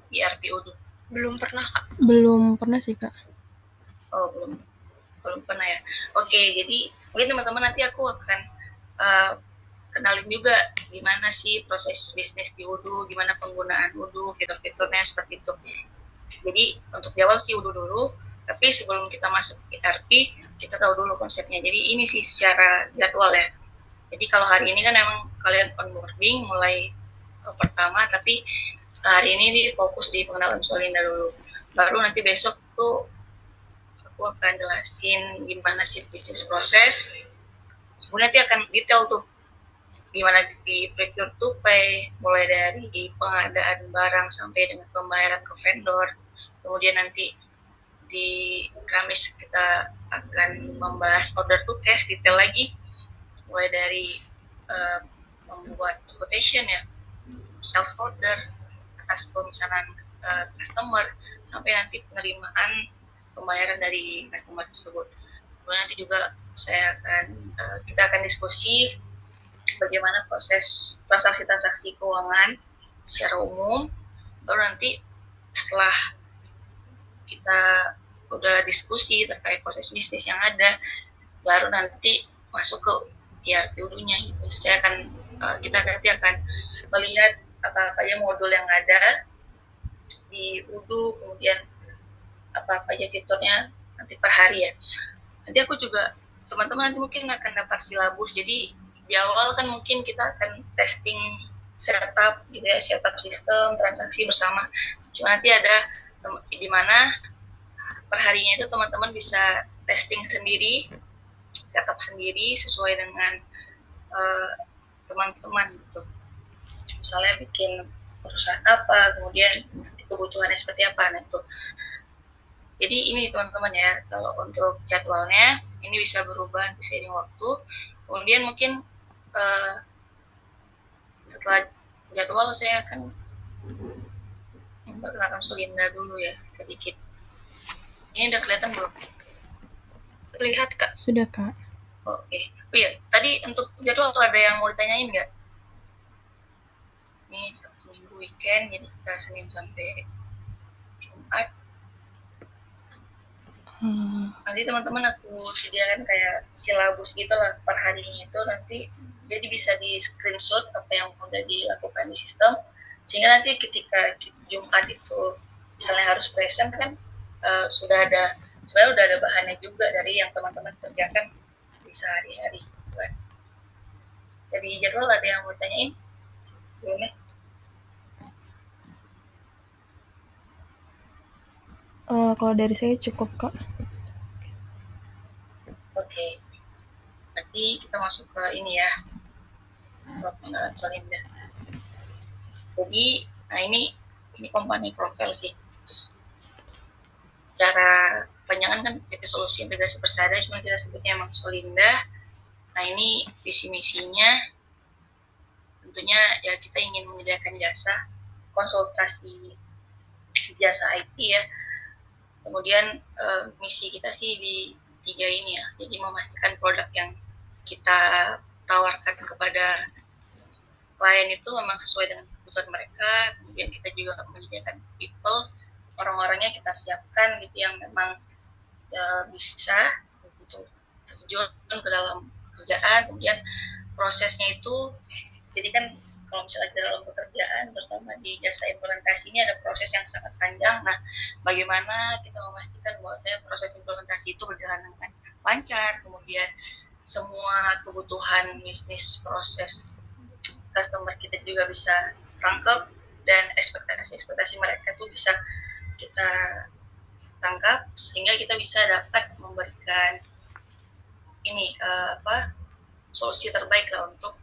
ERP Odoo? Belum pernah, Kak. Belum pernah sih, Kak. Oh, belum pernah ya. Oke, jadi mungkin teman-teman nanti aku akan kenalin juga gimana sih proses bisnis di Odoo, gimana penggunaan Odoo, fitur-fiturnya seperti itu. Jadi untuk di awal sih Odoo dulu, tapi sebelum kita masuk ERP, kita tahu dulu konsepnya. Jadi ini sih secara jadwal ya. Jadi kalau hari ini kan emang kalian onboarding mulai pertama, tapi hari ini fokus di pengenalan Solinda dulu. Baru nanti besok tuh aku akan jelasin gimana sih bisnis proses. Kemudian nanti akan detail tuh gimana di procure to pay, mulai dari pengadaan barang sampai dengan pembayaran ke vendor. Kemudian nanti di Kamis kita akan membahas order to cash detail lagi, mulai dari membuat quotation ya, sales order atas pemesanan customer sampai nanti penerimaan pembayaran dari customer tersebut. Kemudian nanti juga kita akan diskusi bagaimana proses transaksi-transaksi keuangan secara umum. Baru nanti setelah kita udah diskusi terkait proses bisnis yang ada, baru nanti masuk ke ERP Odoo-nya gitu. Kita nanti akan melihat apa aja modul yang ada di Odoo, kemudian apa aja fiturnya nanti per hari ya. Nanti aku juga teman-teman nanti mungkin akan dapat silabus. Jadi di awal kan mungkin kita akan testing setup gitu ya, setup sistem transaksi bersama. Cuma nanti ada di mana perharinya itu teman-teman bisa testing sendiri, setup sendiri sesuai dengan teman-teman gitu. Misalnya bikin perusahaan apa, kemudian kebutuhannya seperti apa. Nah itu. Jadi ini teman-teman ya, kalau untuk jadwalnya ini bisa berubah seiring waktu. Kemudian mungkin setelah jadwal saya akan memperkenalkan Solinda dulu ya sedikit. Ini udah kelihatan belum? Terlihat, Kak. Sudah, Kak. Oke. Oh iya, tadi untuk jadwal kalau ada yang mau ditanyain nggak? Ini Sabtu Minggu weekend, jadi kita Senin sampai Jumat. Nanti teman-teman aku sediakan kayak silabus gitu lah per harinya itu, nanti jadi bisa di screenshot apa yang udah dilakukan di sistem, sehingga nanti ketika Jumat itu misalnya harus present kan sebenarnya udah ada bahannya juga dari yang teman-teman kerjakan di sehari-hari gitu kan. Jadi jadwal ada yang mau tanyain sebelumnya? Kalau dari saya cukup, Kak. Oke, nanti kita masuk ke ini ya, ke pengenalan Solinda. Jadi, nah ini company profile sih. Secara panjangan kan PT Solusi Integrasi Persada, cuma kita sebutnya emang Solinda. Nah ini visi misinya tentunya ya kita ingin menyediakan jasa konsultasi jasa IT ya. Kemudian misi kita sih di 3 ini ya. Jadi memastikan produk yang kita tawarkan kepada klien itu memang sesuai dengan kebutuhan mereka. Kemudian kita juga menyediakan people, orang-orangnya kita siapkan gitu yang memang bisa untuk terjun ke dalam pekerjaan. Kemudian prosesnya itu, jadi kan kalau misalnya dalam pekerjaan, terutama di jasa implementasi ini ada proses yang sangat panjang. Nah, bagaimana kita memastikan bahwa proses implementasi itu berjalan dengan lancar, kemudian semua kebutuhan bisnis proses customer kita juga bisa tangkap, dan ekspektasi mereka tuh bisa kita tangkap, sehingga kita bisa dapat memberikan ini solusi terbaik lah untuk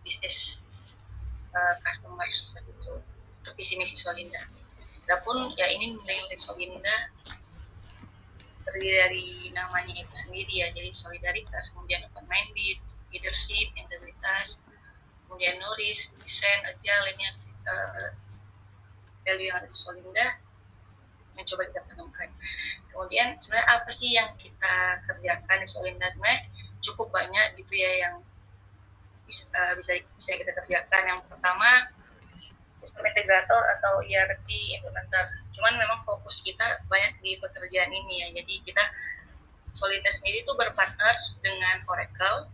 bisnis customer seperti itu. Untuk visi misi Solinda. Adapun ya ini nilai-nilai Solinda terdiri dari namanya itu sendiri ya, jadi solidaritas, kemudian open minded, leadership, integritas, kemudian nourish, desain, agile, ini value yang ada di Solinda yang coba kita temukan. Kemudian sebenarnya apa sih yang kita kerjakan di Solinda? Sebenarnya cukup banyak gitu ya yang bisa kita kerjakan. Yang pertama, saya sistem integrator atau ERP implementer. Cuman memang fokus kita banyak di pekerjaan ini ya. Jadi kita Solinda sendiri itu berpartner dengan Oracle,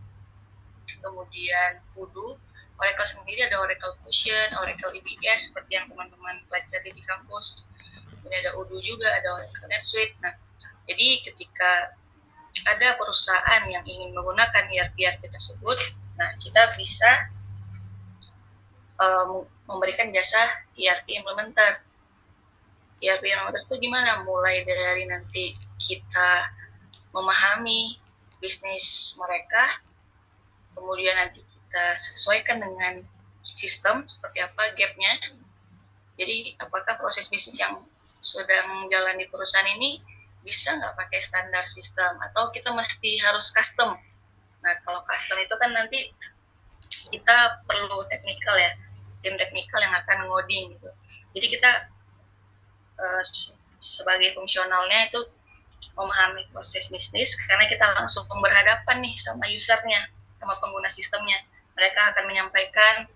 kemudian Odoo. Oracle sendiri ada Oracle Fusion, Oracle EBS seperti yang teman-teman pelajari di kampus. Kemudian ada Odoo juga, ada Oracle NetSuite. Nah, jadi ketika ada perusahaan yang ingin menggunakan ERP tersebut, nah kita bisa memberikan jasa ERP implementer. ERP implementer itu gimana? Mulai dari nanti kita memahami bisnis mereka, kemudian nanti kita sesuaikan dengan sistem seperti apa gapnya. Jadi apakah proses bisnis yang sedang jalan di perusahaan ini bisa nggak pakai standar sistem atau kita mesti harus custom. Nah kalau custom itu kan nanti kita perlu teknikal ya, tim teknikal yang akan ngoding gitu. Jadi kita sebagai fungsionalnya itu memahami proses bisnis karena kita langsung berhadapan nih sama usernya, sama pengguna sistemnya. Mereka akan menyampaikan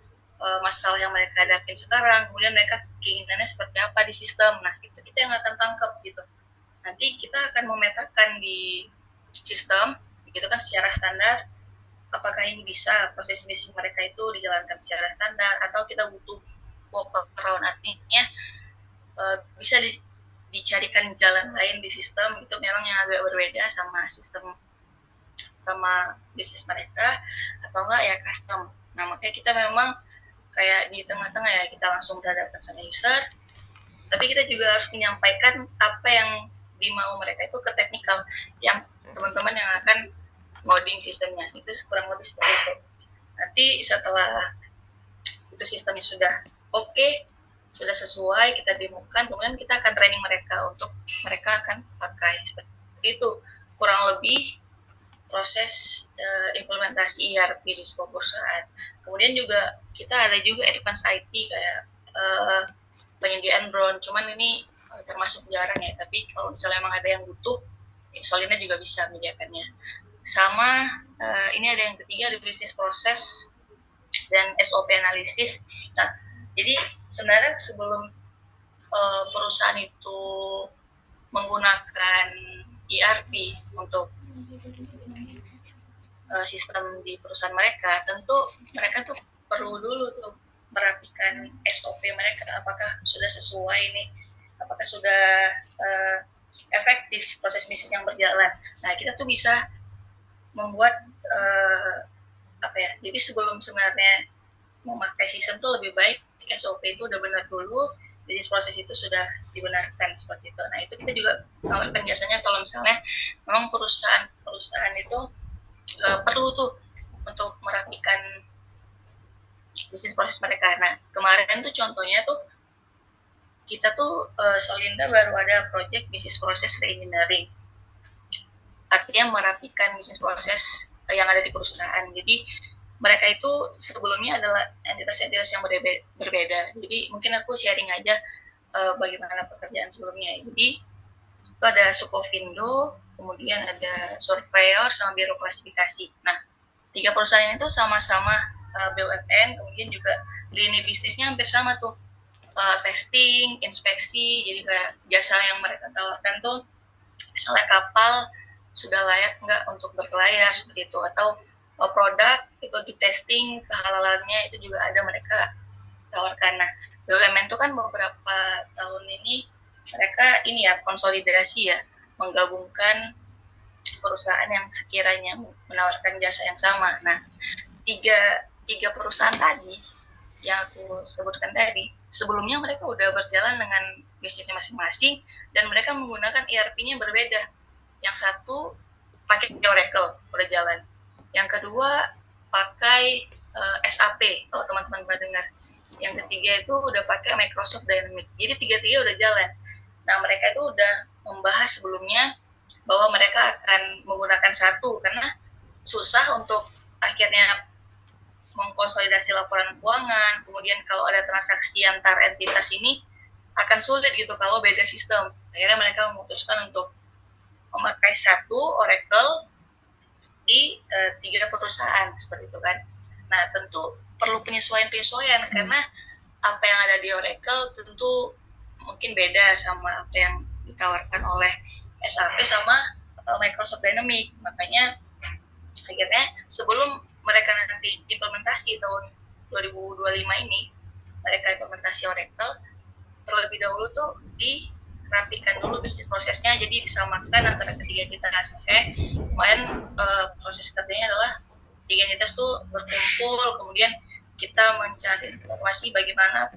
masalah yang mereka hadapin sekarang, kemudian mereka keinginannya seperti apa di sistem. Nah itu kita yang akan tangkap gitu. Nanti kita akan memetakan di sistem, gitu kan secara standar, apakah ini bisa proses bisnis mereka itu dijalankan secara standar atau kita butuh workaround, artinya bisa dicarikan jalan lain di sistem itu memang yang agak berbeda sama sistem sama bisnis mereka atau enggak ya custom. Nah makanya kita memang kayak di tengah-tengah ya, kita langsung berhadapan sama user, tapi kita juga harus menyampaikan apa yang dimau mereka itu ke teknikal yang teman-teman yang akan ngoding sistemnya. Itu kurang lebih seperti itu. Nanti setelah itu sistemnya sudah oke, sudah sesuai, kita demokan, kemudian kita akan training mereka untuk mereka akan pakai seperti itu. Kurang lebih proses implementasi ERP di sebuah perusahaan. Kemudian juga kita ada juga advance IT kayak penyediaan drone, cuman ini termasuk jarang ya, tapi kalau misalnya emang ada yang butuh, Solinda juga bisa menyediakannya. Sama ini ada yang ketiga, ada bisnis proses dan SOP analisis. Nah, jadi sebenarnya sebelum perusahaan itu menggunakan ERP untuk sistem di perusahaan mereka, tentu mereka tuh perlu dulu tuh merapikan SOP mereka, apakah sudah sesuai nih, apakah sudah efektif proses bisnis yang berjalan. Nah kita tuh bisa membuat apa ya, jadi sebelum sebenarnya memakai sistem tuh lebih baik SOP itu udah benar dulu, bisnis proses itu sudah dibenarkan seperti itu. Nah itu kita juga tawarkan biasanya kalau misalnya memang perusahaan itu perlu tuh untuk merapikan bisnis proses mereka. Nah kemarin tuh contohnya tuh kita tuh Solinda baru ada project bisnis proses reengineering, artinya merapikan bisnis proses yang ada di perusahaan. Jadi mereka itu sebelumnya adalah entitas-entitas yang berbeda. Jadi mungkin aku sharing aja bagaimana pekerjaan sebelumnya. Jadi itu ada Sukovindo, kemudian ada surveyor sama biro klasifikasi. Nah, 3 perusahaan itu sama-sama BUMN, kemudian juga lini bisnisnya hampir sama tuh, testing, inspeksi. Jadi kayak jasa yang mereka tawarkan tuh misalnya kapal sudah layak nggak untuk berlayar seperti itu, atau produk itu di testing kehalalannya itu juga ada mereka tawarkan. Nah, BUMN itu kan beberapa tahun ini mereka ini ya konsolidasi ya, menggabungkan perusahaan yang sekiranya menawarkan jasa yang sama. Nah, tiga perusahaan tadi yang aku sebutkan tadi, sebelumnya mereka udah berjalan dengan bisnisnya masing-masing dan mereka menggunakan ERP-nya berbeda. Yang satu pakai Oracle, udah jalan. Yang kedua pakai SAP, kalau teman-teman pernah dengar. Yang ketiga itu udah pakai Microsoft Dynamics. Jadi tiga-tiga udah jalan. Nah mereka itu udah membahas sebelumnya bahwa mereka akan menggunakan satu karena susah untuk akhirnya mengkonsolidasi laporan keuangan, kemudian kalau ada transaksi antar entitas ini akan sulit gitu kalau beda sistem. Akhirnya mereka memutuskan untuk memakai satu Oracle di 3 perusahaan seperti itu kan. Nah tentu perlu penyesuaian karena apa yang ada di Oracle tentu mungkin beda sama apa yang ditawarkan oleh SAP sama Microsoft Dynamics. Makanya akhirnya sebelum mereka nanti implementasi tahun 2025 ini, mereka implementasi Oracle, terlebih dahulu tuh dirapikan dulu bisnis prosesnya, jadi disamakan antara ketiga entitas. Makanya kemarin proses kerjanya adalah tiga entitas tuh berkumpul, kemudian kita mencari informasi bagaimana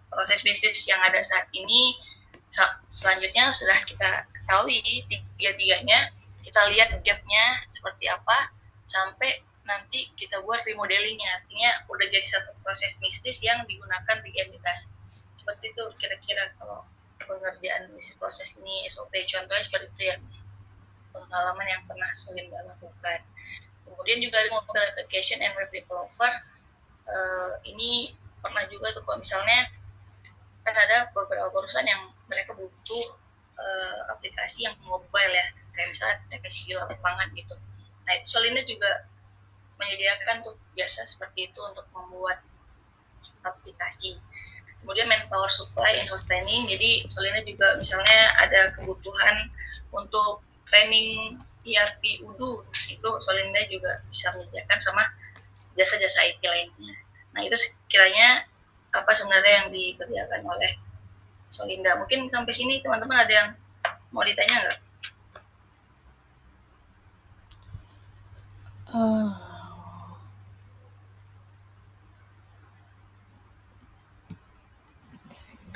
proses bisnis yang ada saat ini. Selanjutnya sudah kita ketahui tiga-tiganya, kita lihat gapnya seperti apa, sampai nanti kita buat remodelingnya, artinya udah jadi satu proses bisnis yang digunakan tiga entitas. Seperti itu kira-kira kalau pengerjaan bisnis proses ini SOP, contohnya seperti itu ya, pengalaman yang pernah Sulinda lakukan. Kemudian juga ada mobile application and web developer. Ini pernah juga tuh kalau misalnya kan ada beberapa perusahaan yang mereka butuh aplikasi yang mobile ya, kayak misalnya teknisi lapangan gitu. Nah itu Solinda juga menyediakan tuh jasa seperti itu untuk membuat aplikasi. Kemudian manpower supply in-house training, jadi Solinda juga misalnya ada kebutuhan untuk training ERP UDU, itu Solinda juga bisa menyediakan sama jasa-jasa IT lainnya. Nah itu sekiranya apa sebenarnya yang dikerjakan oleh Solinda. Mungkin sampai sini teman-teman ada yang mau ditanya nggak?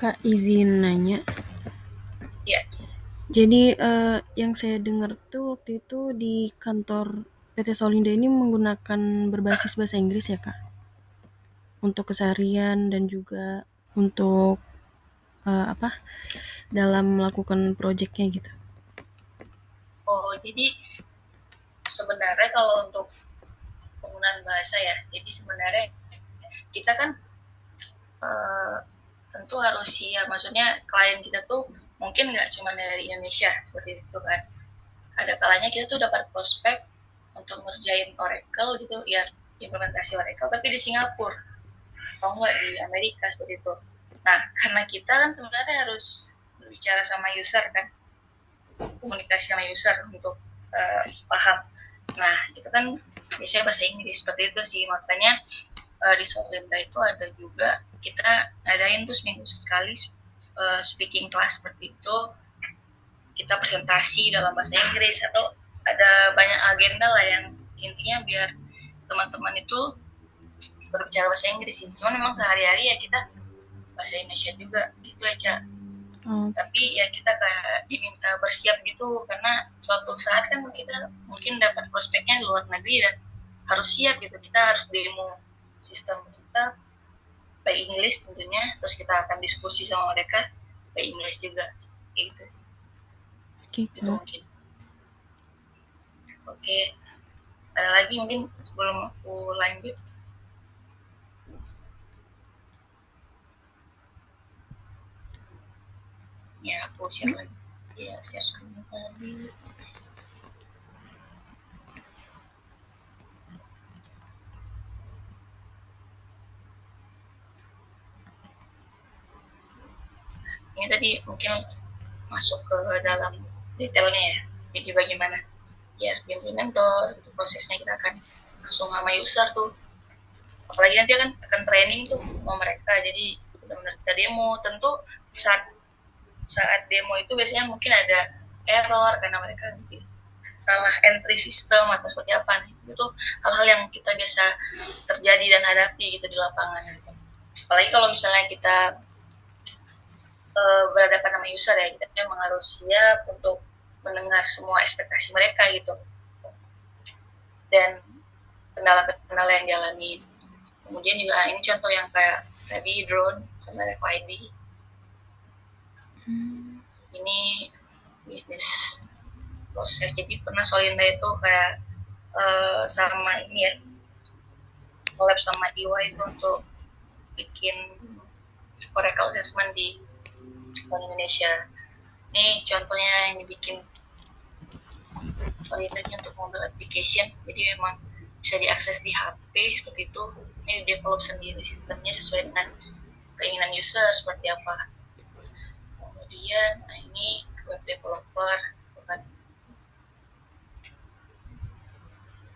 Kak, izin nanya. Ya. Jadi yang saya dengar tuh waktu itu di kantor PT Solinda ini menggunakan berbasis bahasa Inggris ya Kak? Untuk keseharian dan juga untuk dalam melakukan proyeknya gitu. Oh, jadi sebenarnya kalau untuk penggunaan bahasa ya, jadi sebenarnya kita kan tentu harus siap, maksudnya klien kita tuh mungkin nggak cuma dari Indonesia seperti itu kan. Ada kalanya kita tuh dapat prospek untuk ngerjain Oracle gitu ya, implementasi Oracle tapi di Singapura atau enggak di Amerika seperti itu. Nah karena kita kan sebenarnya harus berbicara sama user kan, komunikasi sama user untuk paham. Nah itu kan biasanya bahasa Inggris seperti itu sih, makanya di Solinda itu ada juga kita ngadain tuh seminggu sekali speaking class seperti itu, kita presentasi dalam bahasa Inggris atau ada banyak agenda lah yang intinya biar teman-teman itu berbicara bahasa Inggris sih. Cuman memang sehari-hari ya kita bahasa Indonesia juga gitu aja. Tapi ya kita kayak diminta bersiap gitu karena suatu saat kan kita mungkin dapat prospeknya di luar negeri dan harus siap gitu. Kita harus demo sistem kita by English tentunya, terus kita akan diskusi sama mereka by English juga gitu sih. Oke, Itu mungkin. Oke, ada lagi mungkin sebelum aku lanjut? Ya aku share lagi, ya share screen tadi. Ini tadi mungkin masuk ke dalam detailnya ya, jadi bagaimana ya implementer itu prosesnya, kita akan langsung sama user tuh, apalagi nanti akan training tuh sama mereka, jadi benar-benar kita demo. Tentu saat demo itu biasanya mungkin ada error karena mereka salah entry sistem atau seperti apa nih, itu hal-hal yang kita biasa terjadi dan hadapi gitu di lapangan gitu. Apalagi kalau misalnya kita berhadapan sama user ya, kita memang harus siap untuk mendengar semua ekspektasi mereka gitu dan kendala-kendala yang dialami. Kemudian juga ini contoh yang kayak tadi drone sama RFID. Ini bisnis proses, jadi pernah Solinda itu kayak sama ini ya, collab sama EY itu untuk bikin Oracle assessment di Bank Indonesia. Ini contohnya yang dibikin Solinda ini untuk mobile application, jadi memang bisa diakses di HP seperti itu. Ini di develop sendiri sistemnya sesuai dengan keinginan user seperti apa. Kemudian nah ini web developer gitu kan.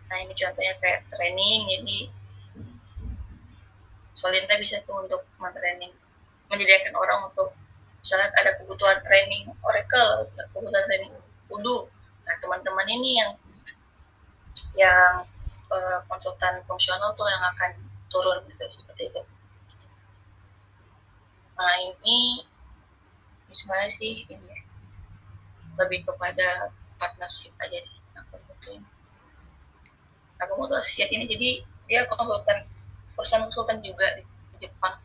Nah ini contohnya kayak training, jadi Solinda bisa tuh untuk training, menyediakan orang untuk misalnya ada kebutuhan training Oracle atau kebutuhan training Odoo. Nah teman-teman ini yang konsultan fungsional tuh yang akan turun gitu seperti itu. Nah ini sebenarnya sih ini ya, lebih kepada partnership aja sih aku butuhin. Aku mau tuh asosiat ini jadi dia konsultan, perusahaan konsultan juga di Jepang.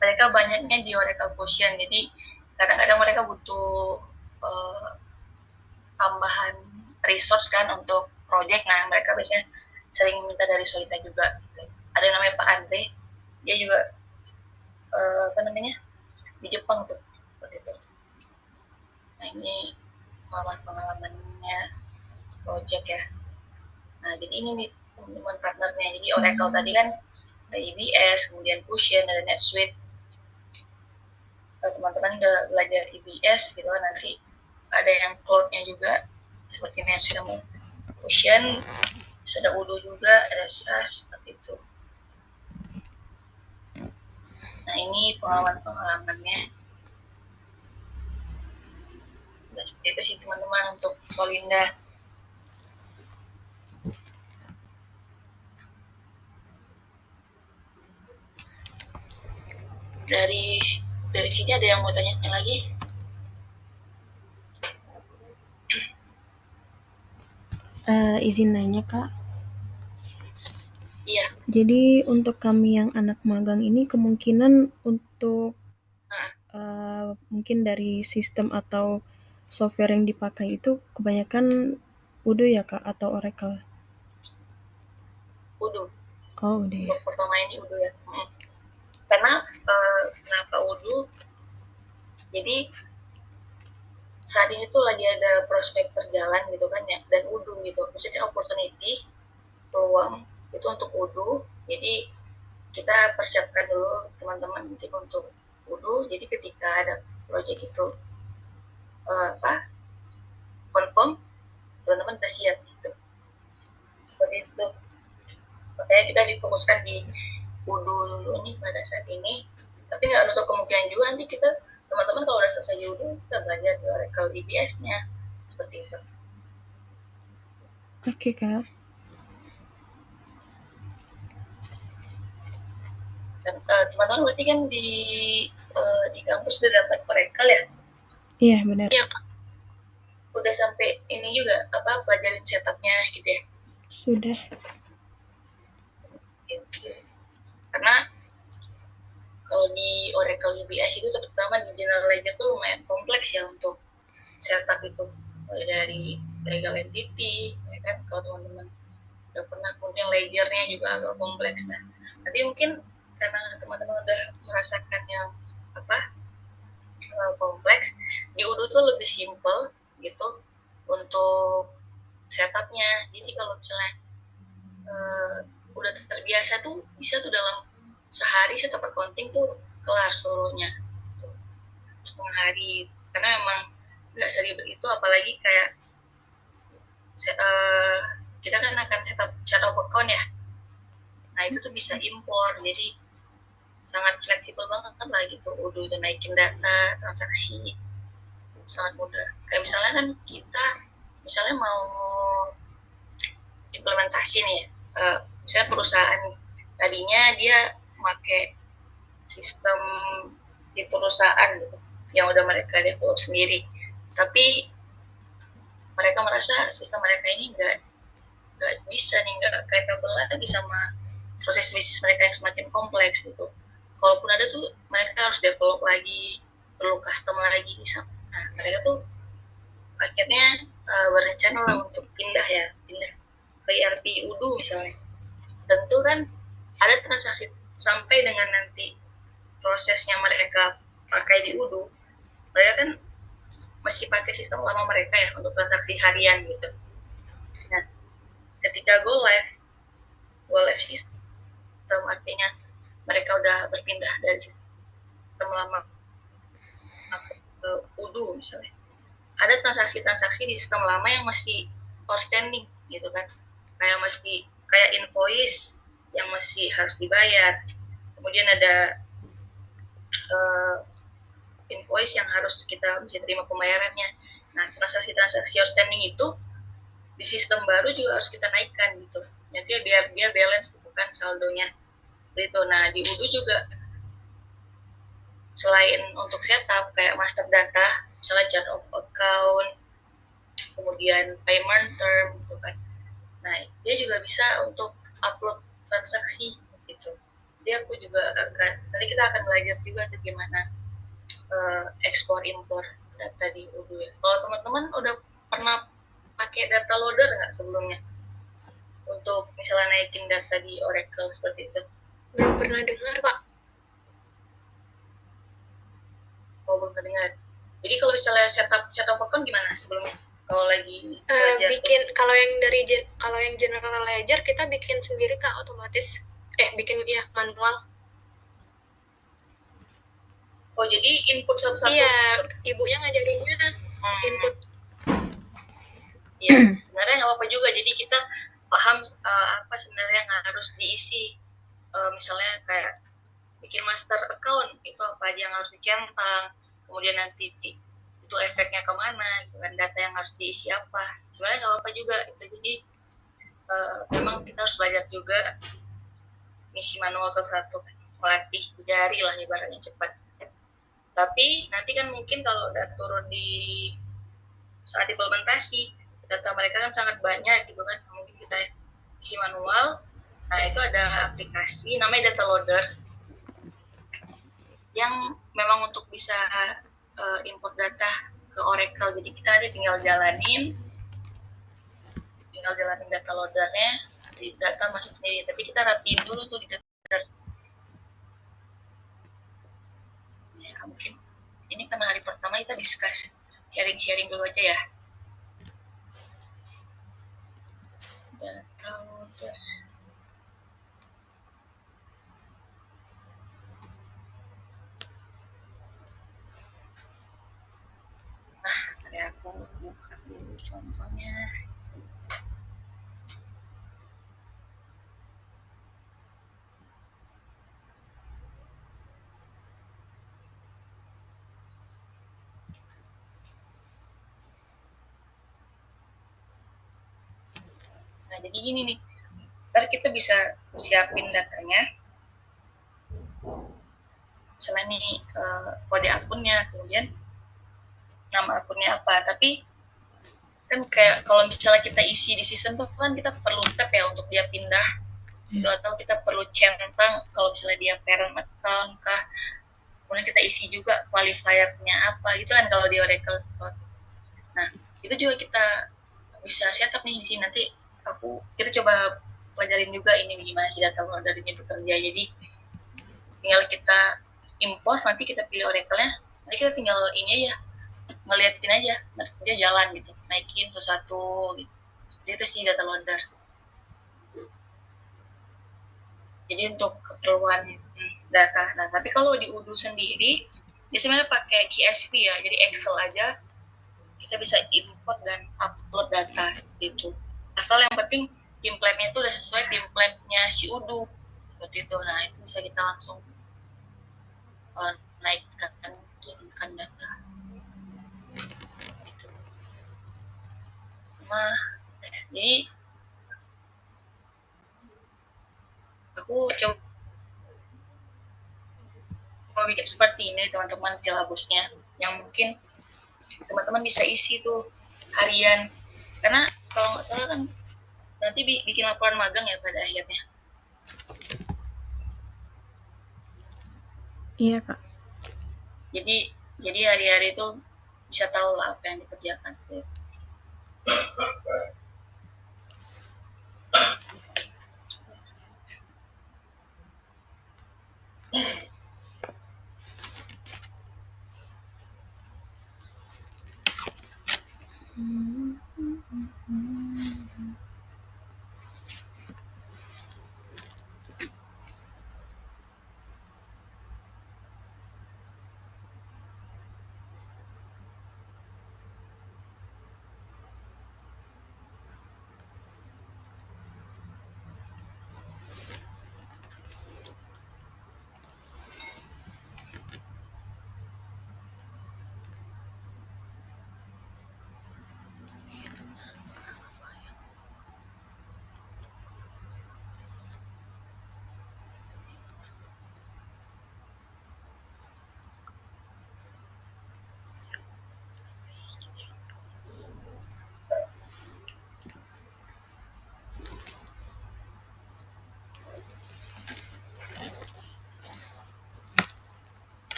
Mereka banyaknya di Oracle Fusion, jadi kadang-kadang mereka butuh tambahan resource kan untuk project. Nah mereka biasanya sering minta dari Solita juga gitu. Ada yang namanya Pak Andre, dia juga apa namanya di Jepang tuh seperti itu. Nah ini pengalamannya project ya. Nah jadi ini nih teman-teman partnernya, jadi Oracle tadi kan ada EBS, kemudian Fusion, ada NetSuite. Teman-teman udah belajar EBS gitu kan, nanti ada yang cloud-nya juga seperti NetSuite sama Fusion, terus ada Odoo juga, ada SAS seperti itu. Nah ini pengalaman-pengalamannya. Nah, seperti itu sih teman-teman untuk Solinda. Dari sini ada yang mau tanya lagi? Izin nanya Kak. Iya. Jadi untuk kami yang anak magang ini kemungkinan untuk mungkin dari sistem atau software yang dipakai itu kebanyakan Odoo ya Kak atau Oracle? Odoo. Oh Odoo ya. Untuk pertama ini Odoo ya. Karena kenapa Odoo? Jadi saat ini tuh lagi ada prospek berjalan gitu kan ya, dan Odoo gitu. Maksudnya opportunity, peluang itu untuk Odoo. Jadi kita persiapkan dulu teman-teman untuk Odoo. Jadi ketika ada project itu confirm, teman-teman udah siap gitu. Seperti itu. Makanya kita difokuskan di Odoo dulu nih pada saat ini. Tapi nggak nutup kemungkinan juga nanti kita teman-teman kalau udah selesai di Odoo kita belajar di Oracle EBS-nya seperti itu. Oke Kak. Dan teman-teman berarti kan di kampus udah dapat Oracle ya? Iya benar. Iya Kak. Udah sampai ini juga apa pelajarin setupnya gitu ya? Sudah. Oke. Karena kalau di Oracle EBS itu terutama di General Ledger tuh lumayan kompleks ya untuk setup itu, mulai dari legal entity ya kan, kalau teman-teman udah pernah, kemudian ledgernya juga agak kompleks. Nah nanti mungkin karena teman-teman udah merasakan yang kompleks, di Odoo tuh lebih simple gitu untuk setupnya. Jadi kalau misalnya udah terbiasa tuh bisa tuh dalam sehari setup accounting tuh kelar seluruhnya tuh, setengah hari. Karena memang nggak seribet itu, apalagi kayak kita kan akan setup chart of account ya. Nah itu tuh bisa impor, jadi sangat fleksibel banget lah gitu. Udah naikin data transaksi sangat mudah. Kayak misalnya kan kita misalnya mau implementasi nih ya, misalnya perusahaan nih, tadinya dia pakai sistem di perusahaan gitu yang udah mereka develop sendiri, tapi mereka merasa sistem mereka ini nggak bisa nih, nggak capable lagi sama proses bisnis mereka yang semakin kompleks gitu. Kalaupun ada tuh mereka harus develop lagi, perlu custom lagi. Nah mereka tuh akhirnya berencana lah untuk pindah ke ERP Odoo misalnya. Tentu kan ada transaksi sampai dengan nanti prosesnya mereka pakai di Odoo, mereka kan masih pakai sistem lama mereka ya untuk transaksi harian gitu. Nah ketika go live system artinya mereka udah berpindah dari sistem sistem lama ke UDU misalnya, ada transaksi-transaksi di sistem lama yang masih outstanding gitu kan, kayak invoice yang masih harus dibayar, kemudian ada uh, invoice yang harus kita bisa terima pembayarannya. Nah, transaksi-transaksi outstanding itu di sistem baru juga harus kita naikkan gitu, nanti biar balance gitu kan saldonya gitu. Nah, di UDU juga selain untuk setup kayak master data, misalnya chart of account, kemudian payment term gitu kan. Nah, dia juga bisa untuk upload transaksi gitu. Jadi aku juga nanti kita akan belajar juga tuh gimana ekspor impor data di UDU ya. Kalau teman-teman udah pernah pakai data loader nggak sebelumnya? Untuk misalnya naikin data di Oracle seperti itu. Belum pernah dengar, Kak. Oh, belum pernah dengar. Jadi kalau misalnya setup chart of account gimana sebelumnya? Kalau lagi belajar bikin kalau yang general ledger kita bikin sendiri, Kak, otomatis. Bikin manual. Oh, jadi input satu-satu. Iya, ibunya ngajarinnya input. Iya, sebenarnya nggak apa-apa juga. Jadi kita paham apa sebenarnya yang harus diisi. Misalnya kayak bikin master account, itu apa aja yang harus dicentang, kemudian nanti itu efeknya kemana, gitu kan, data yang harus diisi apa. Sebenarnya nggak apa-apa juga itu. Jadi memang kita harus belajar juga misi manual satu-satu, melatih jari lah ibaratnya cepat. Tapi nanti kan mungkin kalau udah turun di saat implementasi, data mereka kan sangat banyak gitu kan, mungkin kita isi manual. Nah, itu ada aplikasi namanya data loader yang memang untuk bisa import data ke Oracle. Jadi kita nanti tinggal jalanin data loadernya, nanti data masuk sendiri, tapi kita rapiin dulu tuh di data loader ya. Mungkin ini karena hari pertama kita discuss sharing dulu aja ya. Data loader. Nah, tadi aku buka dulu contohnya. Nah, jadi gini nih, ntar kita bisa siapin datanya, misalnya nih kode akunnya, kemudian nama akunnya apa. Tapi kan kayak kalau misalnya kita isi di sistem tuh kan kita perlu tab ya untuk dia pindah gitu, atau kita perlu centang kalau misalnya dia parent account kah, kemudian kita isi juga qualifiernya apa gitu kan kalau di Oracle. Nah, itu juga kita bisa setup nih di sini. Nanti kita coba pelajarin juga ini gimana sih data loader ini bekerja. Jadi tinggal kita import, nanti kita pilih Oracle-nya, nanti kita tinggal ini aja, ngeliatin aja dia jalan gitu, naikin satu-satu gitu. Jadi itu sih data loader. Jadi untuk keperluan data. Nah, tapi kalau di UDU sendiri dia sebenarnya pakai CSV ya, jadi Excel aja kita bisa import dan upload data seperti itu. Asal yang penting template-nya itu udah sesuai template-nya si UDU seperti itu. Nah, itu bisa kita langsung naikkan, turunkan data gitu. Nah, jadi aku coba bikin seperti ini teman-teman silabusnya, yang mungkin teman-teman bisa isi tuh harian, karena kalau nggak salah kan nanti bikin laporan magang ya pada akhirnya. Iya, Kak. Jadi hari-hari itu bisa tahu lah apa yang dikerjakan.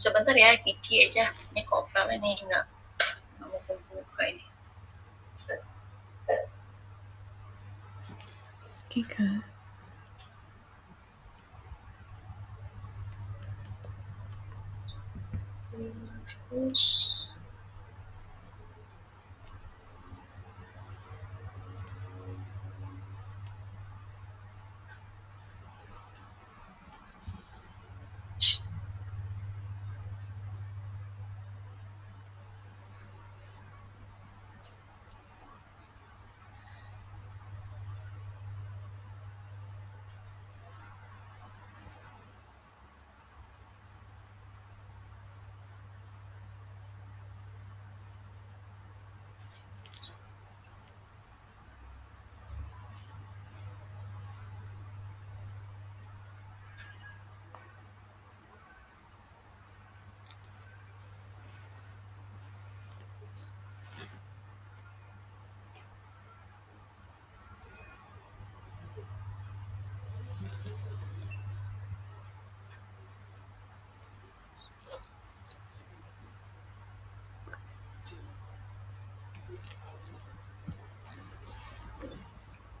sebentar ya, Kiki aja. Ini kok file ini nggak mau buka ini. Oke, Kak. Terus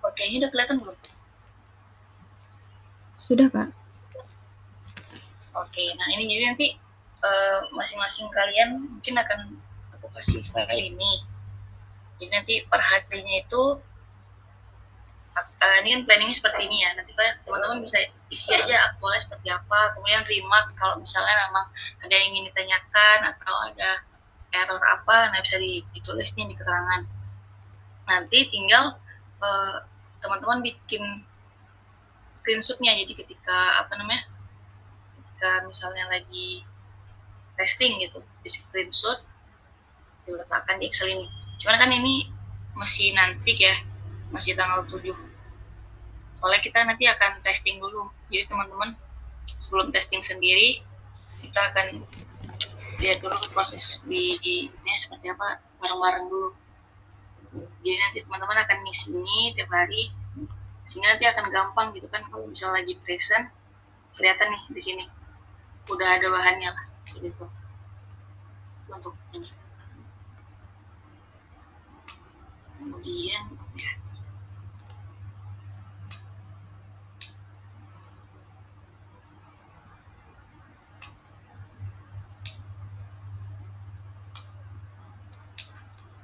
oke, ini udah kelihatan belum? Sudah, Kak. Oke, nah ini jadi nanti masing-masing kalian mungkin akan aku kasih file ini. Jadi nanti per harinya itu ini kan planningnya seperti ini ya. Nanti kalian teman-teman bisa isi aja aktualnya seperti apa. Kemudian remark kalau misalnya memang ada yang ingin ditanyakan atau ada error apa, nah bisa ditulis nih di keterangan. Nanti tinggal teman-teman bikin screenshotnya. Jadi ketika ketika misalnya lagi testing gitu, di screenshot diletakkan di Excel ini. Cuman kan ini masih nanti ya, masih tanggal 7. Soalnya kita nanti akan testing dulu. Jadi teman-teman sebelum testing sendiri, kita akan lihat dulu proses di itunya seperti apa bareng-bareng dulu. Jadi nanti teman-teman akan ngisi ini tiap hari, sehingga nanti akan gampang gitu kan kalau misalnya lagi present, kelihatan nih di sini udah ada bahannya lah gitu untuk ini. Kemudian ya,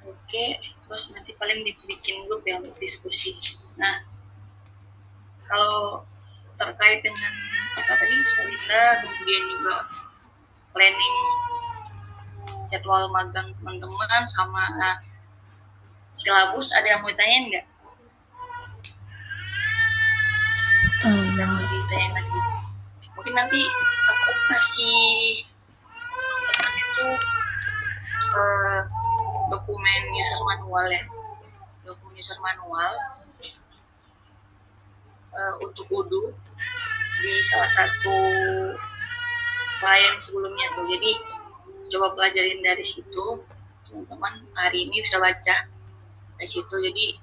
oke, terus nanti paling dibikin grup ya untuk diskusi. Nah, kalau terkait dengan apa tadi Solinda, kemudian juga planning jadwal magang teman-teman sama silabus, ada yang mau ditanyain nggak? Yang mau ditanyain lagi? Mungkin nanti aku kasih teman itu dokumen user manual ya, dokumen user manual untuk Udu di salah satu klien sebelumnya tuh. Jadi coba pelajarin dari situ, teman-teman hari ini bisa baca dari situ. Jadi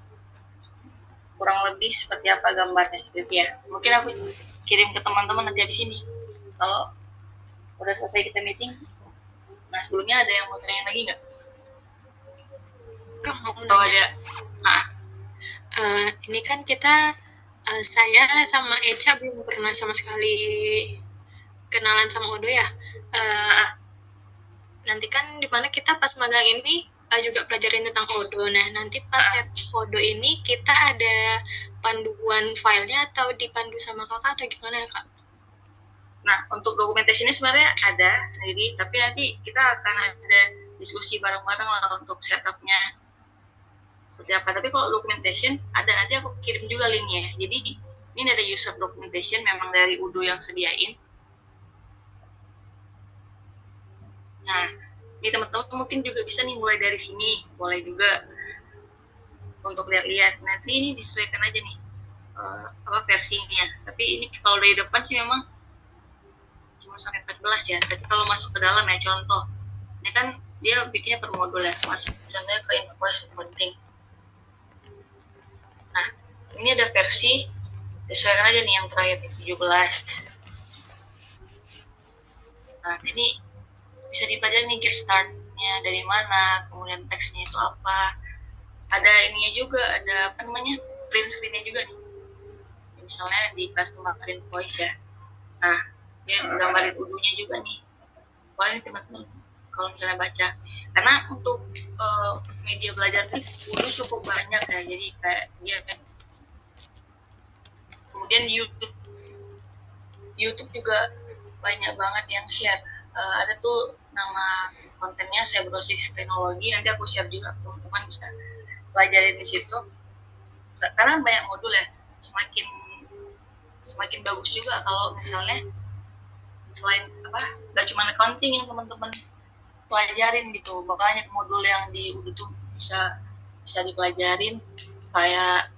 kurang lebih seperti apa gambarnya gitu ya. Mungkin aku kirim ke teman-teman nanti habis ini. Kalau udah selesai kita meeting. Nah sebelumnya ada yang mau tanya lagi nggak? Kak mau Atau nanya. ada? Ini kan kita saya sama Eca belum pernah sama sekali kenalan sama Odo ya. Nanti kan dimana kita pas magang ini juga pelajarin tentang Odo. Nah nanti pas set Odo ini kita ada panduan filenya atau dipandu sama kakak atau gimana ya kak? Nah untuk dokumentasinya sebenarnya ada sendiri, tapi nanti kita akan ada diskusi bareng-bareng lah untuk setupnya seperti apa. Tapi kalau documentation ada, nanti aku kirim juga linknya. Jadi ini ada user documentation memang dari Udo yang sediain. Nah ini teman-teman mungkin juga bisa nih mulai dari sini, boleh juga untuk lihat-lihat. Nanti ini disesuaikan aja nih versinya. Tapi ini kalau dari depan sih memang cuma sampai 14 ya. Tapi kalau masuk ke dalam ya, contoh ini kan dia bikinnya per modul ya, masuk contohnya ke invoice penting. Nah ini ada versi, disesuaikan aja nih yang terakhir 17. Nah ini bisa dipelajari nih get startnya dari mana, kemudian teksnya itu apa. Ada ininya juga, ada apa namanya, print screennya juga nih. Misalnya di customer voice ya. Nah, dia gambarin udunya juga nih. Boleh nih teman-teman kalau misalnya baca. Karena untuk media belajar nih udah cukup banyak ya. Jadi kayak dia kan. Kemudian di YouTube juga banyak banget yang share. Ada tuh nama kontennya Cyberosis Teknologi. Nanti aku share juga, teman-teman bisa pelajarin di situ. Karena banyak modul ya. Semakin bagus juga kalau misalnya selain apa, gak cuma accounting yang teman-teman pelajarin gitu, banyak modul yang di UDU tuh bisa bisa dipelajarin, kayak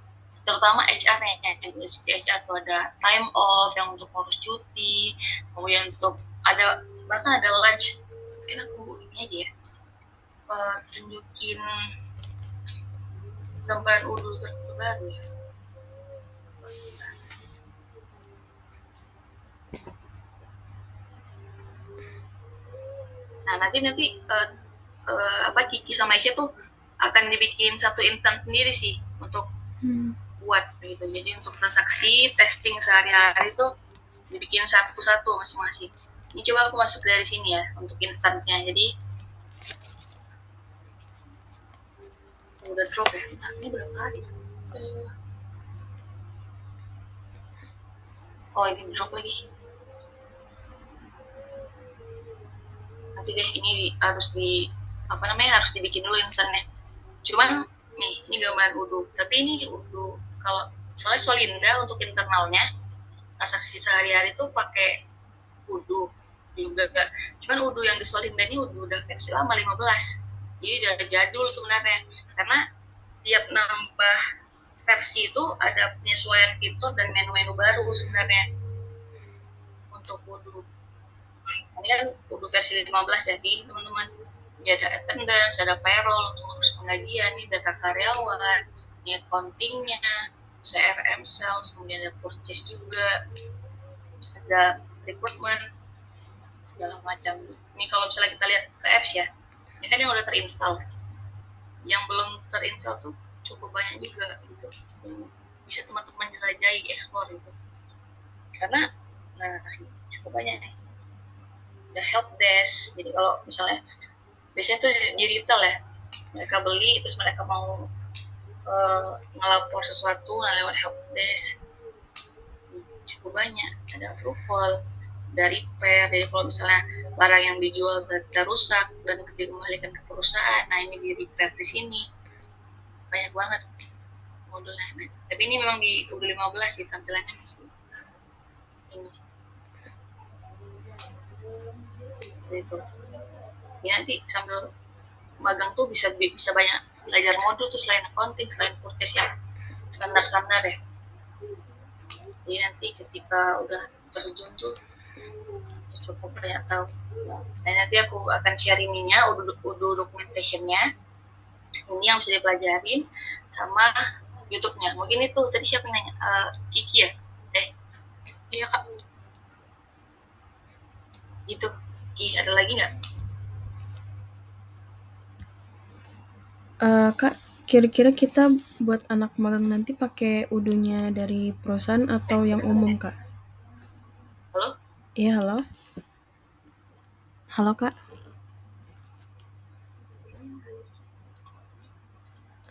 terutama HR nya, di sisi HR tuh ada time off yang untuk ngurus cuti, kemudian untuk ada bahkan ada lunch. Mungkin aku ini aja ya, tunjukin gambaran UDU terbaru ya. Nah nanti apa, Kiki sama Aisyah tuh akan dibikin satu instance sendiri sih untuk buat gitu. Jadi untuk transaksi testing sehari-hari tuh dibikin satu-satu masing-masing. Ini coba aku masuk dari sini ya untuk instansinya. Jadi udah drop ya. Nah, ini berapa hari? Oh ini drop lagi. Nanti deh ini harus di apa namanya, harus dibikin dulu instannya. Cuman nih ini gambaran UDU. Tapi ini UDU kalau soalnya Solinda untuk internalnya transaksi sehari-hari tuh pakai UDU juga. Cuman UDU yang di Solinda ini UDU udah versi lama 15. Jadi udah jadul sebenarnya. Karena tiap nambah versi itu ada penyesuaian fitur dan menu-menu baru sebenarnya untuk UDU. Ini kan UDU versi 15 ya, ini teman-teman. Ini ada attendance, ada payroll untuk ngurus penggajian, ini data karyawan, ini accounting-nya, CRM sales, kemudian ada purchase juga, ada recruitment, segala macam. Ini kalau misalnya kita lihat ke apps ya, ini kan yang udah terinstall. Yang belum terinstall tuh cukup banyak juga gitu, yang bisa teman-teman jelajahi, explore gitu. Karena nah cukup banyak nih. Ada help desk. Jadi kalau misalnya biasanya tuh di retail ya, mereka beli terus mereka mau ngelapor sesuatu, nah lewat help desk cukup banyak. Ada approval dari repair. Jadi kalau misalnya barang yang dijual udah rusak dan dikembalikan ke perusahaan, nah ini di repair di sini. Banyak banget modulnya. Nah, tapi ini memang di UDU 15 sih tampilannya masih ini. Gitu. Jadi nanti sambil magang tuh bisa banyak belajar modul tuh selain accounting, selain purchase yang standar-standar ya. Jadi nanti ketika udah terjun tuh cukup banyak tahu. Dan nanti aku akan share ininya, UDU documentationnya, ini yang bisa dipelajarin, sama YouTube-nya. Mungkin itu tadi siapa yang nanya? Kiki ya? Iya Kak. Gitu. Kiki, ada lagi nggak? Kak, kira-kira kita buat anak magang nanti pakai UDU-nya dari perusahaan atau yang umum, Kak? Halo? Iya, halo? Halo, Kak?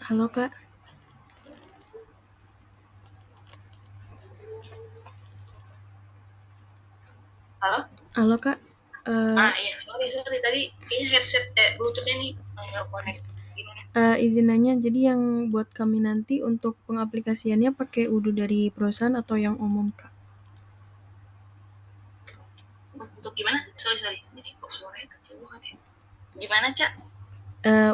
Halo, Kak? Halo? Halo, Kak? Iya, sorry tadi kayaknya headset Bluetooth-nya nih nggak connect. Izin nanya, jadi yang buat kami nanti untuk pengaplikasiannya pakai UDU dari perusahaan atau yang umum, Kak? Untuk gimana? Sorry. Ini kok suaranya kecil banget ya. Gimana, Cak?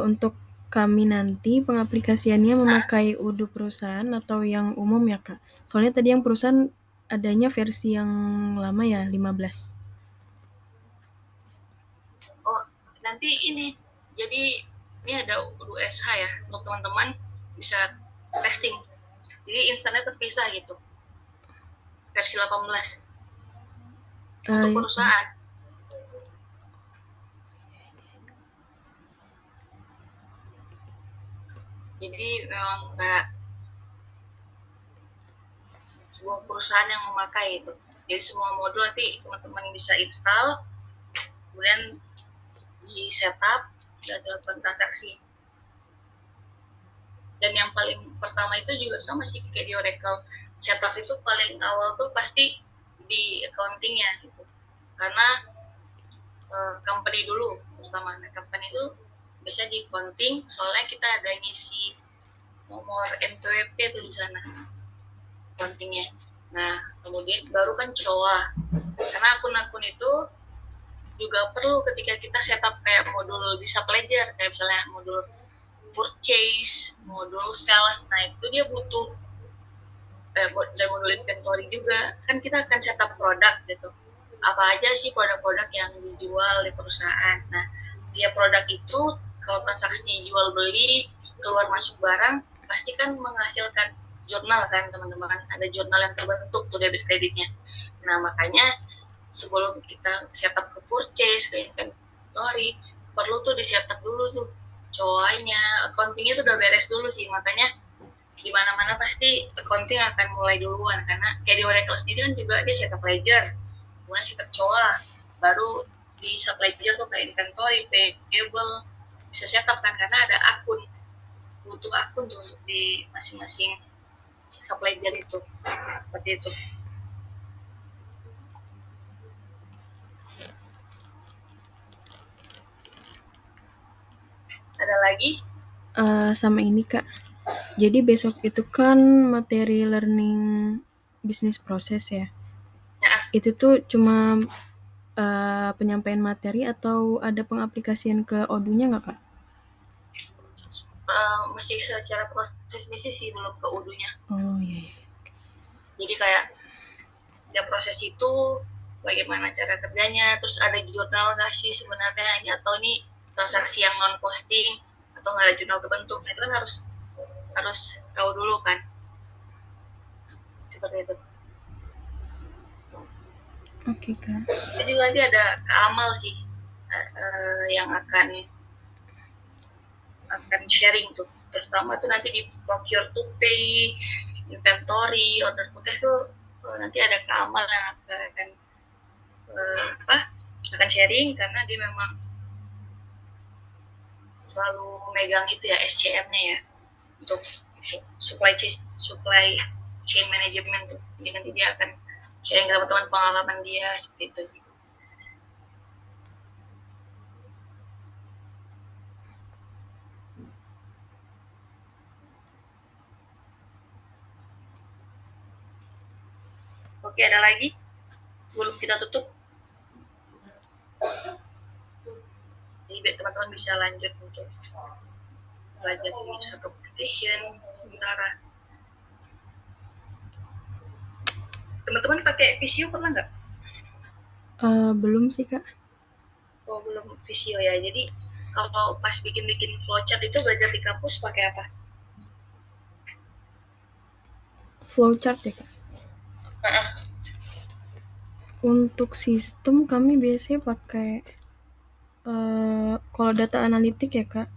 Untuk kami nanti pengaplikasiannya memakai UDU perusahaan atau yang umum ya, Kak? Soalnya tadi yang perusahaan adanya versi yang lama ya, 15. Oh, nanti ini. Jadi ini ada UDU SH ya, untuk teman-teman bisa testing. Jadi instannya terpisah gitu. Versi 18. Untuk perusahaan. Jadi memang nggak sebuah perusahaan yang memakai itu. Jadi semua modul nanti teman-teman bisa install, kemudian di setup dan dilakukan transaksi. Dan yang paling pertama itu juga sama sih kayak di Oracle, setup itu paling awal tuh pasti di accountingnya gitu, karena company dulu terutama. Nah, company itu biasa di accounting, soalnya kita ada ngisi nomor NPWP tuh di sana accountingnya. Nah kemudian baru kan COA, karena akun-akun itu juga perlu ketika kita setup kayak modul di Subledger, kayak misalnya modul purchase, modul sales. Nah itu dia butuh dan modul inventory juga, kan kita akan setup produk gitu, apa aja sih produk-produk yang dijual di perusahaan. Nah tiap produk itu kalau transaksi jual beli, keluar masuk barang, pasti kan menghasilkan jurnal kan teman-teman, ada jurnal yang terbentuk tuh debit kreditnya. Nah makanya sebelum kita setup ke purchase, ke inventory, perlu tuh di setup dulu tuh cowoknya, accountingnya tuh udah beres dulu sih. Makanya di mana-mana pasti accounting akan mulai duluan, karena kayak di Oracle sendiri kan juga dia setup ledger, kemudian setup COA, baru di sub ledger tuh kayak inventory, payable bisa setup kan, karena ada akun, butuh akun tuh di masing-masing sub ledger itu, seperti itu. Ada lagi? Sama ini Kak, jadi besok itu kan materi learning bisnis proses ya. Nah, Itu tuh cuma penyampaian materi atau ada pengaplikasian ke Odoo-nya nggak Kak? masih secara proses bisnis sih, belum ke udunya. Oh iya, iya. Jadi kayak ya proses itu bagaimana cara kerjanya, terus ada jurnal nggak sih sebenarnya, atau nih transaksi yang non posting atau nggak ada jurnal terbentuk. Nah, itu kan harus tahu dulu kan, seperti itu. Oke Kak. Jadi nanti ada keamal sih yang akan sharing tuh, terutama tuh nanti di procure to pay, inventory, order to cash tuh nanti ada keamal yang akan sharing, karena dia memang selalu megang itu ya SCM-nya ya, untuk supply chain management tuh. Jadi nanti dia akan sharing ke teman-teman pengalaman dia seperti itu sih. Oke, ada lagi sebelum kita tutup? Jadi teman-teman bisa lanjut untuk belajar di user documentation sementara. Teman-teman pakai Visio pernah nggak? Belum sih Kak. Oh belum Visio ya. Jadi kalau pas bikin-bikin flowchart itu belajar di kampus pakai apa? Flowchart ya Kak. Untuk sistem kami biasanya pakai kalau data analitik ya Kak,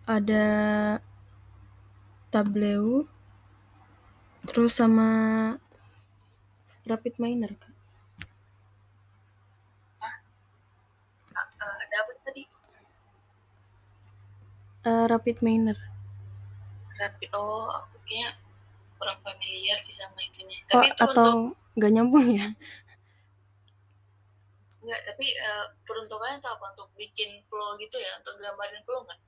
ada Tableau, terus sama Rapid Miner Kak. Ada apa tadi? Rapid Miner. Rapid. Oh, aku kayaknya kurang familiar sih sama itunya. Tapi itu Atau untuk nggak nyambung ya? enggak, tapi peruntukannya itu apa? Untuk bikin flow gitu ya? Untuk gambarin flow nggak?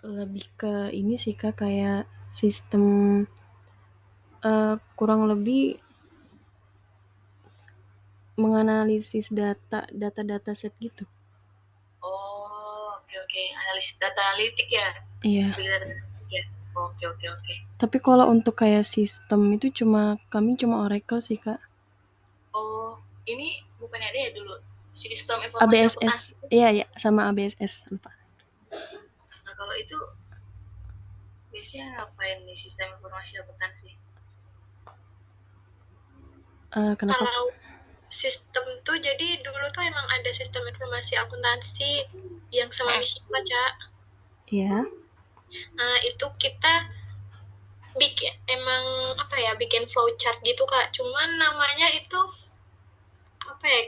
Lebih ke ini sih Kak, kayak sistem kurang lebih menganalisis data set gitu. Oh, oke oke. Analis data analitik ya? Iya. Big data analitik ya? Oke oke oke. Tapi kalau untuk kayak sistem itu kami cuma Oracle sih Kak. Oh, ini bukannya ada ya dulu sistem informasi akuntansi ABSS. itu? Iya ya, sama ABSS lupa. Nah, kalau itu biasanya ngapain nih sistem informasi akuntansi? Kenapa? Kalau sistem tuh jadi dulu tuh emang ada sistem informasi akuntansi yang sama Mishika, Cak. Ya. Itu kita bikin flowchart gitu Kak. Cuman namanya itu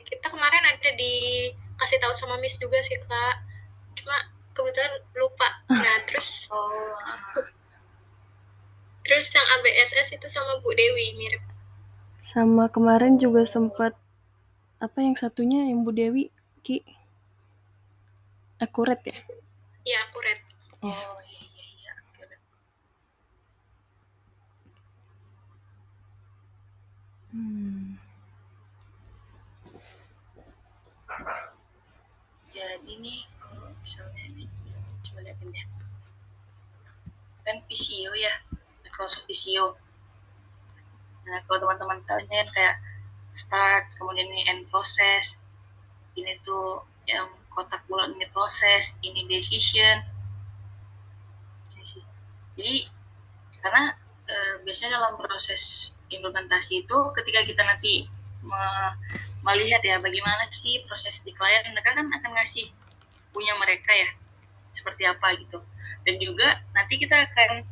kita kemarin ada dikasih tahu sama Miss juga sih Kak. Cuma kebetulan lupa. Nah, terus Oh, terus yang ABSS itu sama Bu Dewi mirip. Sama kemarin juga sempat yang satunya yang Bu Dewi, Ki, akurat ya? Iya, akurat. Ya. oh iya. Hmm. Jadi nih kalau misalnya ini coba liatin ya. Kan Visio ya, Microsoft Visio. Nah, kalau teman-teman tahu ini kan kayak start, kemudian ini end process, ini tuh yang kotak bulat ini proses, ini decision, ini sih. Jadi karena biasanya dalam proses implementasi itu ketika kita nanti melihat ya bagaimana sih proses di klien, mereka kan akan ngasih punya mereka ya seperti apa gitu, dan juga nanti kita akan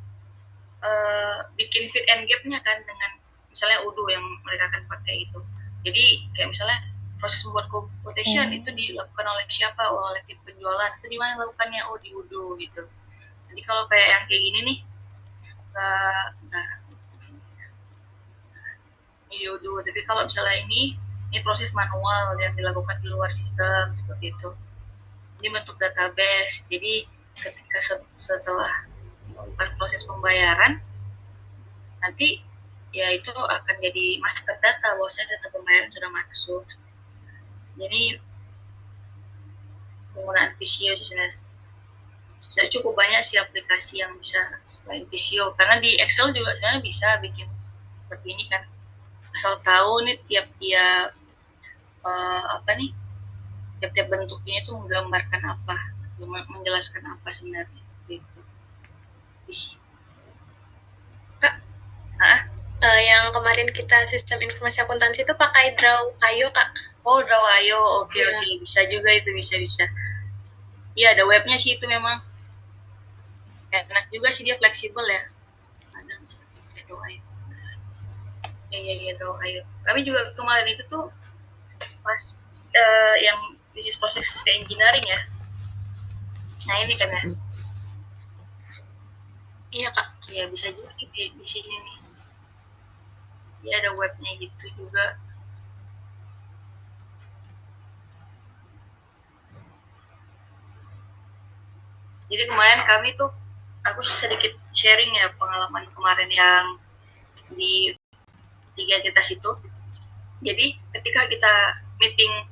bikin fit and gap-nya kan dengan misalnya Udo yang mereka akan pakai itu. Jadi kayak misalnya proses membuat quotation itu dilakukan oleh siapa, oleh tim penjualan, itu di mana lakukannya, oh di Udo gitu. Jadi kalau kayak yang kayak gini nih nggak di Udo, tapi kalau misalnya ini proses manual yang dilakukan di luar sistem seperti itu. Ini bentuk database, jadi ketika setelah melakukan proses pembayaran nanti ya itu akan jadi master data bahwasanya data pembayaran sudah masuk. Jadi penggunaan Visio sih sebenarnya cukup banyak sih aplikasi yang bisa selain Visio, karena di Excel juga sebenarnya bisa bikin seperti ini kan, asal tahu nih tiap-tiap tiap-tiap bentuknya itu menggambarkan apa, menjelaskan apa sebenarnya gitu. Kak, yang kemarin kita sistem informasi akuntansi itu pakai Draw.io Kak. Oh, Draw.io, oke, Iya. bisa juga itu, bisa. Iya, ada webnya sih itu memang. Enak juga sih, dia fleksibel ya. Ada bisa pakai Draw.io. Iya, Draw.io. Kami juga kemarin itu tuh pas yang bisnis proses engineering ya. Nah ini kan ya. Iya Kak. Iya, bisa juga di sini nih. Dia ada webnya gitu juga. Jadi kemarin kami tuh, aku sedikit sharing ya pengalaman kemarin yang di 3 entitas itu. Jadi ketika kita meeting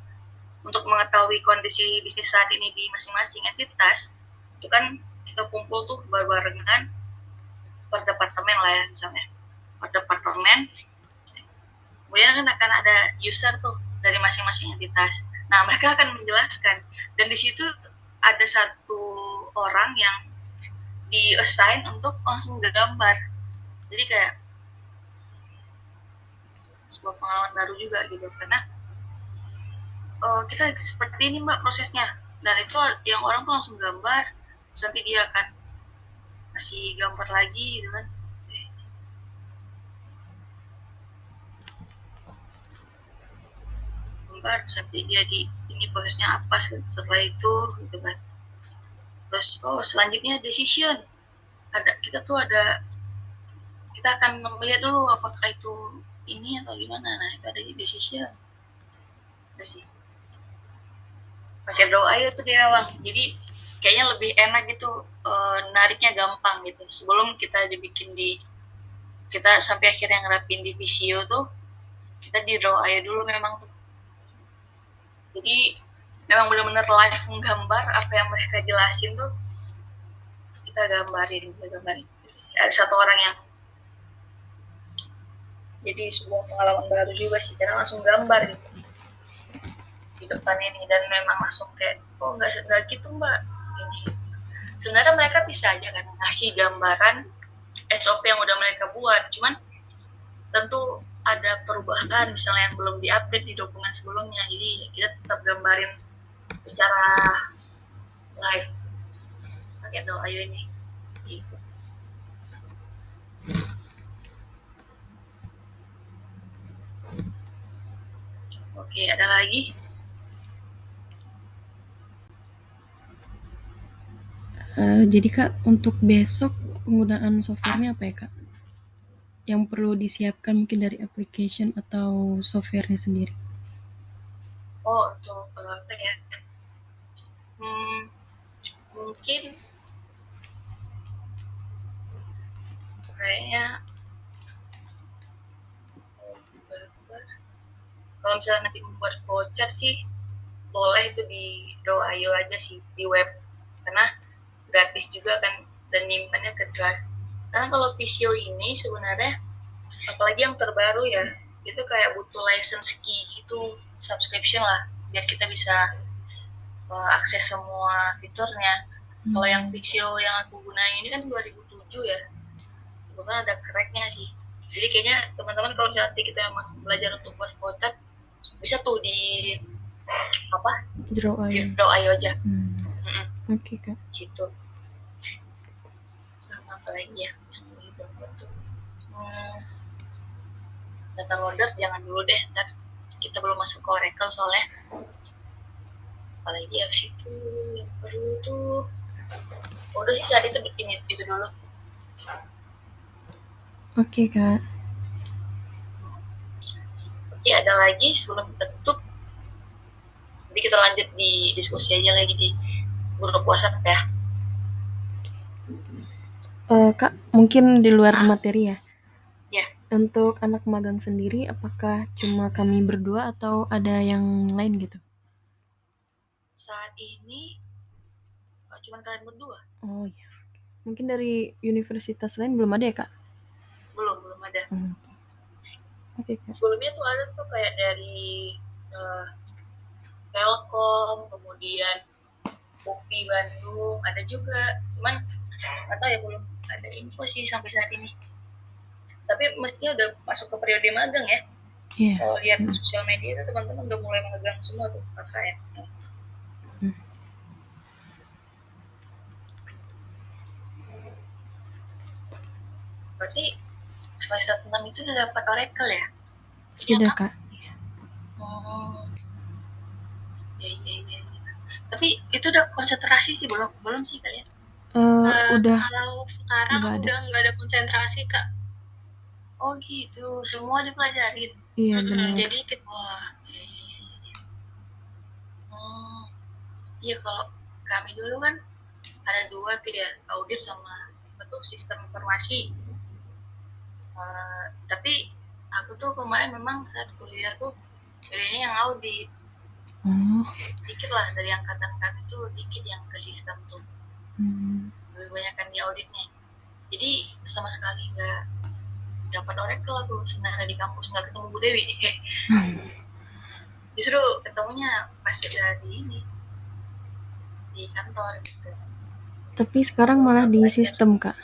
untuk mengetahui kondisi bisnis saat ini di masing-masing entitas, itu kan kita kumpul tuh barengan per departemen lah ya, misalnya per departemen. Kemudian kan akan ada user tuh dari masing-masing entitas. Nah, mereka akan menjelaskan, dan di situ ada satu orang yang di-assign untuk langsung gambar. Jadi kayak sebuah pengalaman baru juga gitu, karena kita seperti ini Mbak prosesnya, dan itu yang orang tuh langsung gambar, terus nanti dia akan kasih gambar lagi gitu kan. Gambar, terus nanti dia ini prosesnya apa setelah itu gitu kan. Terus selanjutnya decision, kita akan melihat dulu apakah itu ini atau gimana. Nah itu ada decision itu sih pakai doa itu dia bang, jadi kayaknya lebih enak gitu, nariknya gampang gitu. Sebelum kita dibikin kita sampai akhirnya ngerapin di Visio tuh, kita di draw aja dulu memang tuh. Jadi memang benar-benar live menggambar apa yang mereka jelasin tuh, kita gambarin. Ada satu orang yang jadi sebuah pengalaman baru juga sih, karena langsung gambar gitu di depan ini, dan memang langsung kayak nggak gitu mbak ini. Sebenarnya mereka bisa aja kan ngasih gambaran SOP yang udah mereka buat, cuman tentu ada perubahan misalnya yang belum diupdate di dokumen sebelumnya, jadi kita tetap gambarin secara live. pakai Ayo ini gitu. Oke, ada lagi? Jadi Kak, untuk besok penggunaan softwarenya apa ya Kak? Yang perlu disiapkan mungkin dari application atau softwarenya sendiri? Oh, untuk apa ya? Mungkin kayaknya kalau misalnya nanti membuat voucher sih boleh itu di Ayo aja sih di web, karena gratis juga kan dan nyimpannya ke Drive. Karena kalau Visio ini sebenarnya apalagi yang terbaru ya, itu kayak butuh license key gitu, subscription lah biar kita bisa akses semua fiturnya. Kalau yang Visio yang aku gunain ini kan 2007 ya, bukan ada cracknya sih. Jadi kayaknya teman-teman kalau misalnya nanti kita memang belajar untuk buat voucher, bisa tuh di apa? Draw Ayo aja. Oke Kak. Gitu. Sama apa lagi ya yang lebih bagus tuh? Data loader jangan dulu deh, ntar kita belum masuk ke Oracle soalnya. Apalagi habis itu yang perlu tuh udah sih saat itu ini itu dulu. Oke Kak. Oke, ada lagi sebelum kita tutup? Jadi kita lanjut di diskusi aja lagi di grup WhatsApp ya. Kak, mungkin di luar materi ya. Ya. Untuk anak magang sendiri, apakah cuma kami berdua atau ada yang lain gitu? Saat ini cuma kalian berdua. Oh iya. Mungkin dari universitas lain belum ada ya Kak? Belum ada. Oke Kak. Sebelumnya tuh ada tuh kayak dari Telkom, kemudian UPI Bandung, ada juga. Cuman atau ya belum ada info sih sampai saat ini. Tapi mestinya udah masuk ke periode magang ya. Iya. Kalau lihat sosial media itu teman-teman udah mulai magang semua tuh KKN. Berarti semester 6 itu udah dapat Oracle ya? Sudah Kak. Oh. Iya. Tapi itu udah konsentrasi sih belum sih kalian? Udah. Kalau sekarang udah nggak ada konsentrasi Kak. Oh gitu, semua dipelajarin. Iya benar. Jadi wah, iya kalau kami dulu kan ada dua tuh ya, audit sama betul sistem informasi. Tapi aku tuh kemarin memang saat kuliah tuh pilihnya yang audit. Dikit lah dari angkatan kami tuh dikit yang ke sistem tuh. Lebih banyak kan di auditnya. Jadi sama sekali nggak dapat Oracle aku sebenarnya di kampus, nggak ketemu Bu Dewi. Justru ketemunya pas udah di kantor gitu. Tapi sekarang malah di sistem Kak.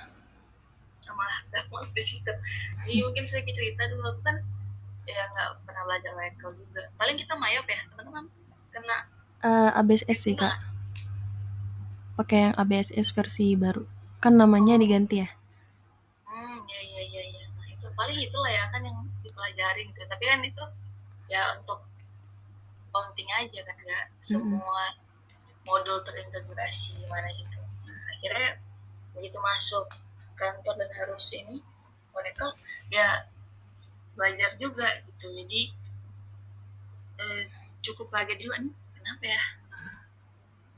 Malah sekarang di sistem. Jadi mungkin saya cerita dulu, aku kan ya nggak pernah belajar Oracle juga. Paling kita mayop ya teman-teman, kena ABSS sih Kak. Pakai yang ABSS versi baru. Kan namanya diganti ya. Iya. Nah itu paling itulah ya kan yang dipelajarin gitu. Tapi kan itu ya untuk accounting aja kan, nggak semua modul terintegrasi gimana gitu. Nah, akhirnya begitu masuk kantor dan harus ini Oracle ya belajar juga gitu. Jadi cukup kaget juga nih, kenapa ya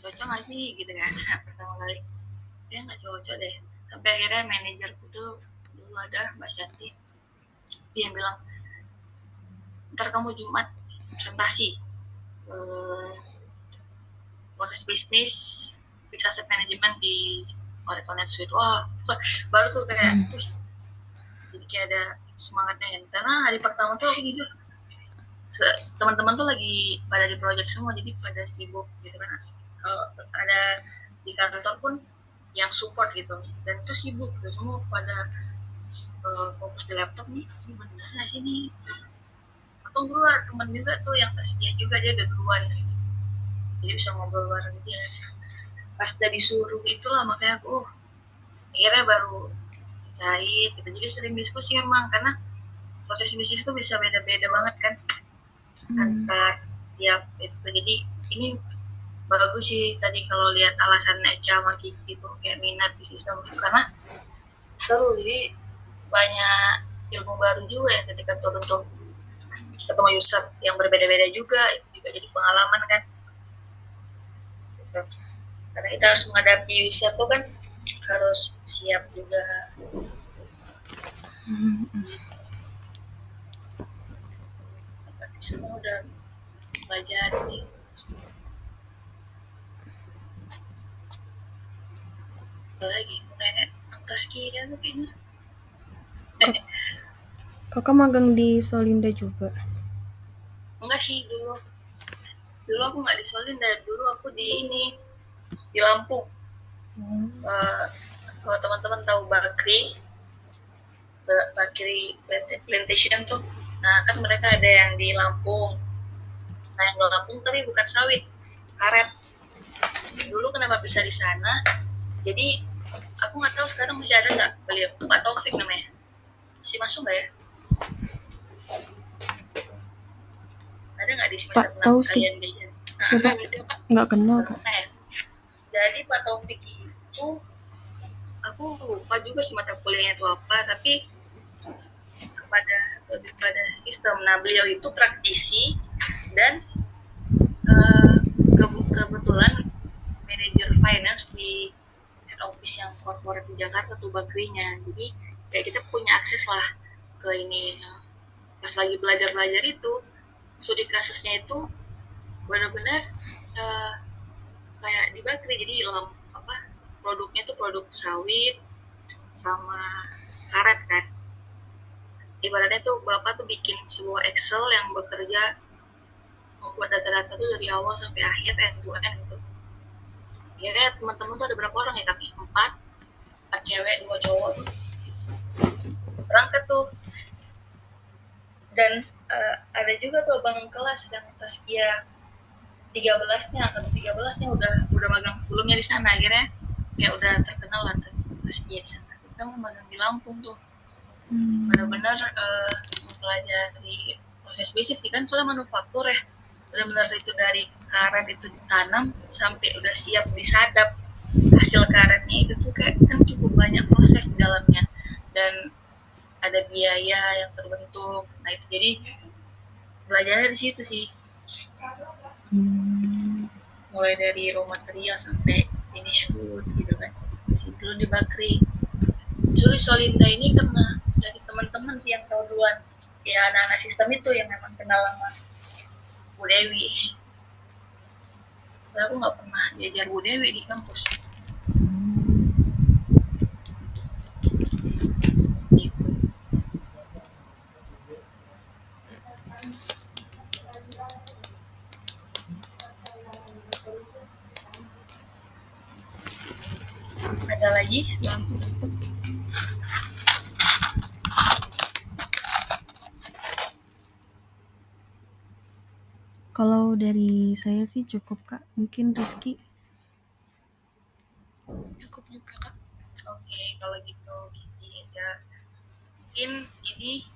cocok nggak sih gitu kan. Pertama kali dia nggak cocok deh, sampai akhirnya manajerku tuh dulu ada Mbak Shanti, dia yang bilang ntar kamu Jumat presentasi proses bisnis fixed asset management di Oracle NetSuite. Wah baru tuh kayak jadi kayak ada semangatnya ya. Karena hari pertama tuh aku jujur teman-teman tuh lagi pada di project semua, jadi pada sibuk gitu kan. Ada di kantor pun yang support gitu dan itu sibuk gitu, semua pada fokus di laptop nih. Ini bener nggak sih nih? Atau gue teman juga tuh yang kasihan juga, dia udah duluan jadi bisa ngobrol bareng dia. pas udah disuruh itulah makanya aku akhirnya baru cair gitu. Jadi sering diskusi memang karena proses bisnis itu bisa beda-beda banget kan antar tiap itu. Jadi ini bagus sih tadi kalau lihat alasan Eca sama Kiki gitu kayak minat di sistem karena seru, jadi banyak ilmu baru juga ya ketika turun tuh ketemu user yang berbeda-beda juga, itu juga jadi pengalaman kan gitu. Karena kita harus menghadapi user tuh kan harus siap juga. Berarti semua udah belajar nih. Lagi mulai angka sekian kayaknya. Kakak magang di Solinda juga? Enggak sih, dulu aku nggak di Solinda, dulu aku di Lampung. Kalau teman-teman tahu Bakri Plantation tuh, nah kan mereka ada yang di Lampung. Nah yang di Lampung tapi bukan sawit, karet. Dulu kenapa bisa di sana? Jadi aku nggak tahu sekarang masih ada nggak beliau, Pak Taufik namanya, masih masuk nggak ya? Ada nggak di semester 6 tahu sih. kalian belajar? Siapa? Nggak kenal kak. Nah, jadi Pak Taufik itu aku lupa juga sih mata kuliahnya itu apa, tapi lebih pada sistem. Nah beliau itu praktisi dan kebetulan manajer finance di head office yang corporate di Jakarta tuh Bakrinya. Jadi kayak kita punya akses lah ke ini. Nah, pas lagi belajar itu studi kasusnya itu benar-benar kayak di Bakri. Jadi produknya tuh produk sawit sama karet kan. Ibaratnya tuh bapak tuh bikin sebuah Excel yang bekerja membuat data-data tuh dari awal sampai akhir end to end gitu. Akhirnya teman-teman tuh ada berapa orang ya kami? 4 cewek 2 cowok tuh berangkat tuh. Dan ada juga tuh abang kelas yang Taskia 13-nya atau 13-nya udah magang sebelumnya di sana. Akhirnya kayak udah terkenal lah Taskia di sana. Kita mau magang di Lampung tuh. Benar-benar mempelajari proses bisnis sih kan, soalnya manufaktur ya, benar-benar itu dari karet itu ditanam sampai udah siap disadap hasil karetnya itu tuh kayak kan cukup banyak proses di dalamnya dan ada biaya yang terbentuk. Nah itu jadi belajarnya di situ sih, mulai dari raw material sampai finish good gitu kan. Masih dulu di Bakri. Justru di Solinda ini karena dari teman-teman sih yang tahu duluan, ya anak-anak sistem itu yang memang kenal sama Bu Dewi. Soalnya aku nggak pernah diajar Bu Dewi di kampus. Gitu. Ada lagi sebelum tutup? Kalau dari saya sih cukup kak. Mungkin Rizky? Cukup juga kak. Oke, kalau gitu Kiki aja. Mungkin ini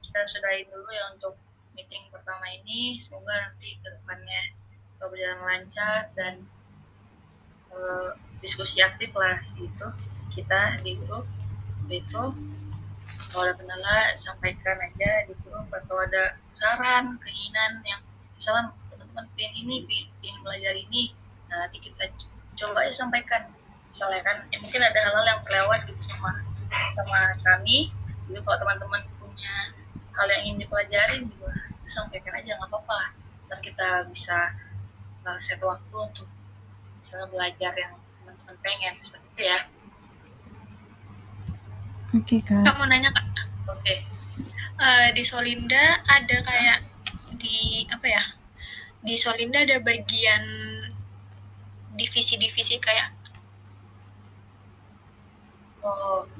kita sudahin dulu ya untuk meeting pertama ini. Semoga nanti ke depannya berjalan lancar dan diskusi aktif lah gitu kita di grup itu. Kalau ada kendala sampaikan aja di grup, atau ada saran keinginan yang misalnya teman-teman pengen ini, pengen belajar ini, nah nanti kita coba aja sampaikan. Misalnya kan mungkin ada hal-hal yang kelewat gitu sama kami gitu. Kalau teman-teman punya hal yang ingin dipelajarin juga itu sampaikan aja, nggak apa-apa. Ntar kita bisa set waktu untuk misalnya belajar yang teman-teman pengen seperti itu ya. Oke kak. Kak mau nanya kak. Oke. Di Solinda ada kayak di Solinda ada bagian divisi-divisi kayak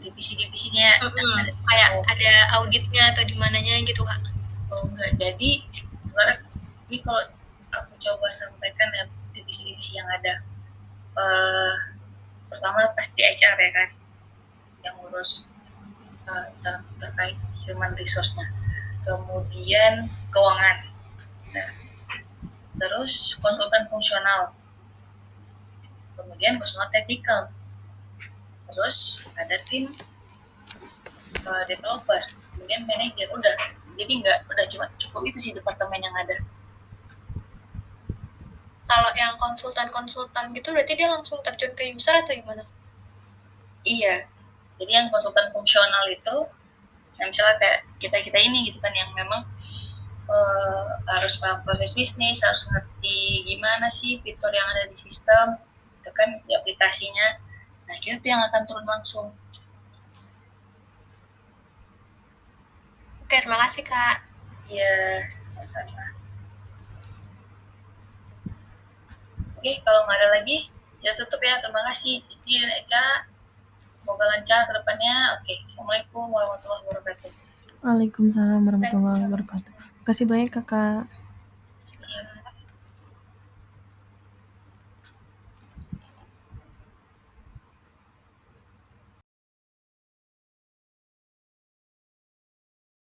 divisi-divisinya kayak ada auditnya atau di mananya gitu kak? Enggak. Jadi sebenarnya ini kalau aku coba sampaikan ya divisi-divisi yang ada pertama pasti HR ya kan, yang ngurus terkait human resource-nya. Kemudian keuangan. Nah, terus konsultan fungsional. Kemudian konsultan teknikal. Terus ada tim developer. Kemudian manajer. Udah. Jadi udah cuma cukup itu sih departemen yang ada. Kalau yang konsultan gitu berarti dia langsung terjun ke user atau gimana? Iya. Jadi yang konsultan fungsional itu, nah misalnya kayak kita ini gitu kan, yang memang harus paham proses bisnis, harus ngerti gimana sih fitur yang ada di sistem, itu kan di aplikasinya. Nah, itu yang akan turun langsung. Oke, terima kasih Kak. Iya, sama-sama. Oke, kalau nggak ada lagi, ya tutup ya. Terima kasih Titi dan Eca. Semoga lancar ke depannya. Oke, Assalamualaikum warahmatullahi wabarakatuh. Waalaikumsalam warahmatullahi wabarakatuh. Makasih banyak kakak. Iya.